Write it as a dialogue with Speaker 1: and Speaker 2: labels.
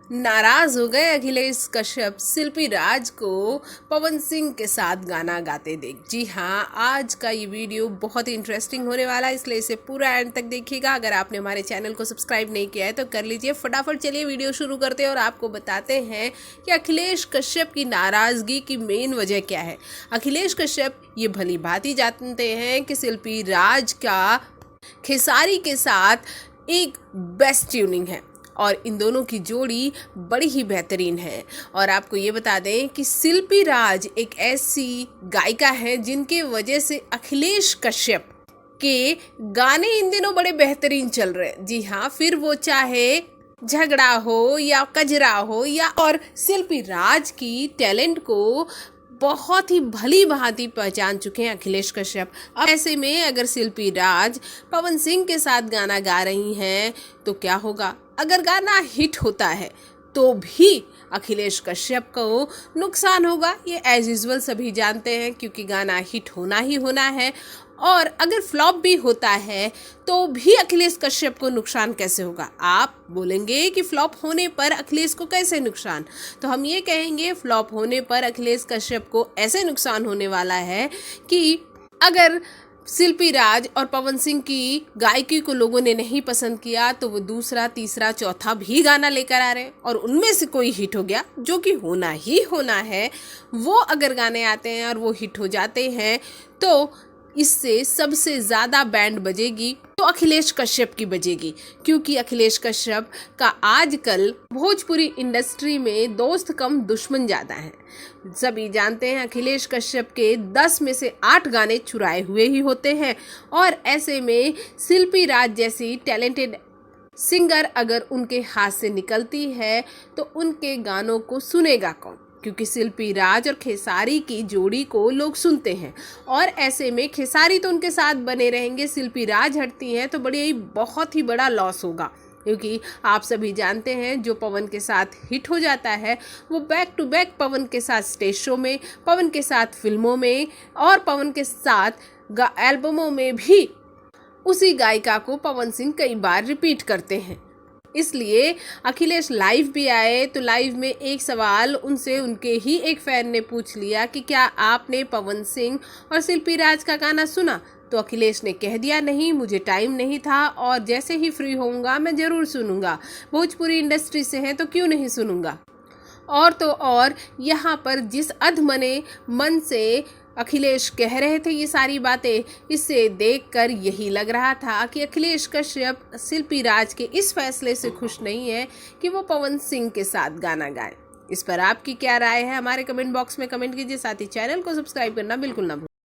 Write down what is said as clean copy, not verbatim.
Speaker 1: नाराज हो गए अखिलेश कश्यप शिल्पी राज को पवन सिंह के साथ गाना गाते देख। जी हाँ, आज का ये वीडियो बहुत ही इंटरेस्टिंग होने वाला है, इसलिए इसे पूरा एंड तक देखिएगा। अगर आपने हमारे चैनल को सब्सक्राइब नहीं किया है तो कर लीजिए। फटाफट चलिए वीडियो शुरू करते हैं और आपको बताते हैं कि अखिलेश कश्यप की नाराजगी की मेन वजह क्या है। अखिलेश कश्यप ये भली भांति जानते हैं कि शिल्पी राज का खेसारी के साथ एक बेस्ट ट्यूनिंग है और इन दोनों की जोड़ी बड़ी ही बेहतरीन है। और आपको ये बता दें कि शिल्पी राज एक ऐसी गायिका है जिनके वजह से अखिलेश कश्यप के गाने इन दिनों बड़े बेहतरीन चल रहे हैं। जी हाँ, फिर वो चाहे झगड़ा हो या कजरा हो या और शिल्पी राज की टैलेंट को बहुत ही भली भांति पहचान चुके हैं अखिलेश कश्यप। अब ऐसे में अगर शिल्पी राज पवन सिंह के साथ गाना गा रही हैं तो क्या होगा? अगर गाना हिट होता है तो भी अखिलेश कश्यप को नुकसान होगा। ये एज यूजुअल सभी जानते हैं, क्योंकि गाना हिट होना ही होना है। और अगर फ्लॉप भी होता है तो भी अखिलेश कश्यप को नुकसान कैसे होगा? आप बोलेंगे कि फ्लॉप होने पर अखिलेश को कैसे नुकसान? तो हम ये कहेंगे फ्लॉप होने पर अखिलेश कश्यप को ऐसे नुकसान होने वाला है कि अगर शिल्पी राज और पवन सिंह की गायकी को लोगों ने नहीं पसंद किया तो वो दूसरा, तीसरा, चौथा भी गाना लेकर आ रहे हैं और उनमें से कोई हिट हो गया, जो कि होना ही होना है। वो अगर गाने आते हैं और वो हिट हो जाते हैं तो इससे सबसे ज़्यादा बैंड बजेगी तो अखिलेश कश्यप की बजेगी, क्योंकि अखिलेश कश्यप का आजकल भोजपुरी इंडस्ट्री में दोस्त कम दुश्मन ज़्यादा हैं। सभी जानते हैं अखिलेश कश्यप के 10 में से 8 गाने चुराए हुए ही होते हैं। और ऐसे में शिल्पी राज जैसी टैलेंटेड सिंगर अगर उनके हाथ से निकलती है तो उनके गानों को सुनेगा कौन? क्योंकि शिल्पी राज और खेसारी की जोड़ी को लोग सुनते हैं और ऐसे में खेसारी तो उनके साथ बने रहेंगे। शिल्पी राज हटती हैं तो बहुत ही बड़ा लॉस होगा, क्योंकि आप सभी जानते हैं जो पवन के साथ हिट हो जाता है वो बैक टू बैक पवन के साथ स्टेज शो में, पवन के साथ फिल्मों में और पवन के साथ एल्बमों में भी उसी गायिका को पवन सिंह कई बार रिपीट करते हैं। इसलिए अखिलेश लाइव भी आए तो लाइव में एक सवाल उनसे उनके ही एक फैन ने पूछ लिया कि क्या आपने पवन सिंह और शिल्पी राज का गाना सुना? तो अखिलेश ने कह दिया नहीं, मुझे टाइम नहीं था और जैसे ही फ्री होऊंगा मैं ज़रूर सुनूंगा। भोजपुरी इंडस्ट्री से हैं तो क्यों नहीं सुनूंगा। और तो और यहाँ पर जिस अधमने मन से अखिलेश कह रहे थे ये सारी बातें, इससे देखकर यही लग रहा था कि अखिलेश कश्यप शिल्पी राज के इस फैसले से खुश नहीं है कि वो पवन सिंह के साथ गाना गाएं। इस पर आपकी क्या राय है? हमारे कमेंट बॉक्स में कमेंट कीजिए। साथ ही चैनल को सब्सक्राइब करना बिल्कुल ना भूलें।